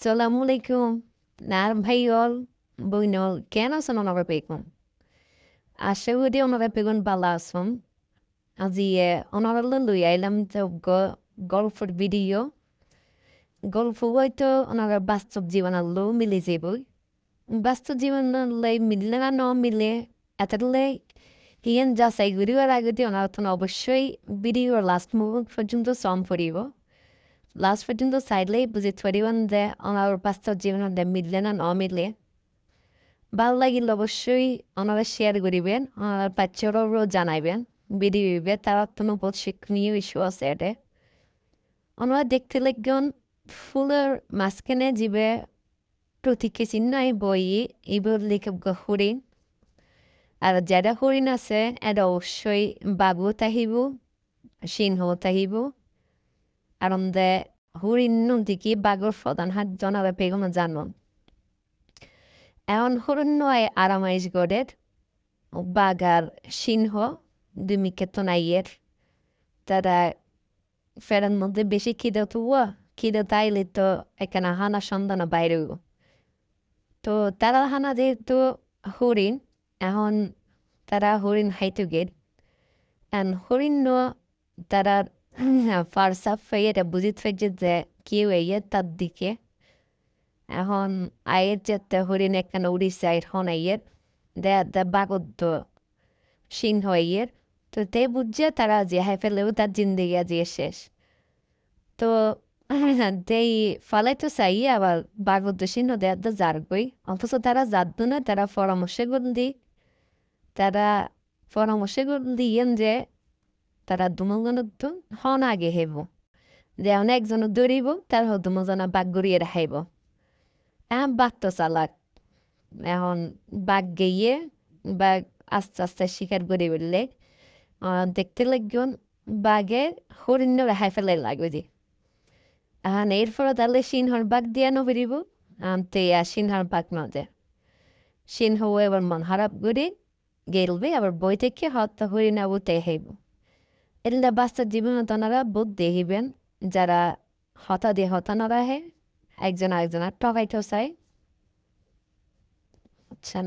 আসসালামু আলাইকুম নার ভাইয়ল বইনল কেন আছেন ওনারা বেগুন আশা করি ওনারা বেগুন বালা আছেন আজি ওনারা লই আইলাম যে গল্পের ভিডিও গল্প হয়তো ওনারা বাস্তব জীবনালো মিলে যাবই বাস্তব জীবনালে মিললে না ন মিলে এতলে হিয়েন যাচাই করিবার আগে ওনারা তো অবশ্যই ভিডিওর লাস্ট মুভমেন্ট পর্যন্ত সম পড়িব লাস্ট পর্যন্ত চাইলেই বুঝিতে পারিবেন যে ওনার বাস্তব জীবনে মিললে না মিলে ভাল লাগিলে অবশ্যই ওনারা শেয়ার করিবেন ওনার বাচ্চারাও জানাইবেন ভিডিও তারা তো বহুত শিক্ষণীয় ইস্যু আছে এতে ওনারা দেখতে লাগবেন ফুলের মাঝখানে যাবে প্রতীকী চিহ্ন বই এইবার লিখব হরিণ আর যারা হরিণ আছে এটা অবশ্যই বাবু তাহিব সিংহ তাহিব আর হরিণ দিকে বাঘর প্রধান হাত জনাবে বেগম জানন এখন হরিণ নয় আরামাইশ গড়ের বাঘ আর সিংহ দুমিকে তো নাইয়ের তারা ফেরার মধ্যে বেশি খিদে তো খিদে তাইলে তো এখানে হানা সন্ধান বাইরে তো তারা হানা যেহেতু হরিণ এখন তারা হরিণ হাইতে গেট এখন হরিণ তারা ফার্সা ফেয়ে বুঝিতে ফেলছে যে কেউ এয়ে তার দিকে এখন আয়ের যেতে হরিণ একখানে উড়িছে আয়ের হন আইয়ের দে বাগদ্দ সিংহ আইয়ের তো তে বুঝছে তারা যে হাই ফেলেও তার জিন্দিগি আজিয়ে শেষ তো দেই ফালাইতো চাই আবার বাগদ্দ সিংহ দেয়ার জারগই অথচ তারা জানতো না তারা পরামর্শে গন্দি তারা পরামর্শে গন্দি ইয়েন যে তারা দুমজনত হন আগে হেব যে একজনক দৌড়িব তার দুমজনা বাঘ গড়িয়ে রাখাইব এখন বাঘ তো চালাক এখন বাঘ গিয়ে বাঘ আস্তে আস্তে শিকার করে বললে দেখতে লাগবেন বাঘে হরিণ রেহাই ফেলে লাগবে যে এখন এরপরে তাহলে সিংহর বাঘ দিয়া নবরিব তে সিংহর বাঘ নদে সিংহ এবার মন খারাপ করে গেলবে আবার বই থেকে হত্যা হরিণ আবুতে হেব এলে বাস্তব জীবনে তোনারা বোধ দেখিবেন যারা হতা দিয়ে হতা না রাহে একজন আরেকজনের টকাইতেও চায় আচ্ছা না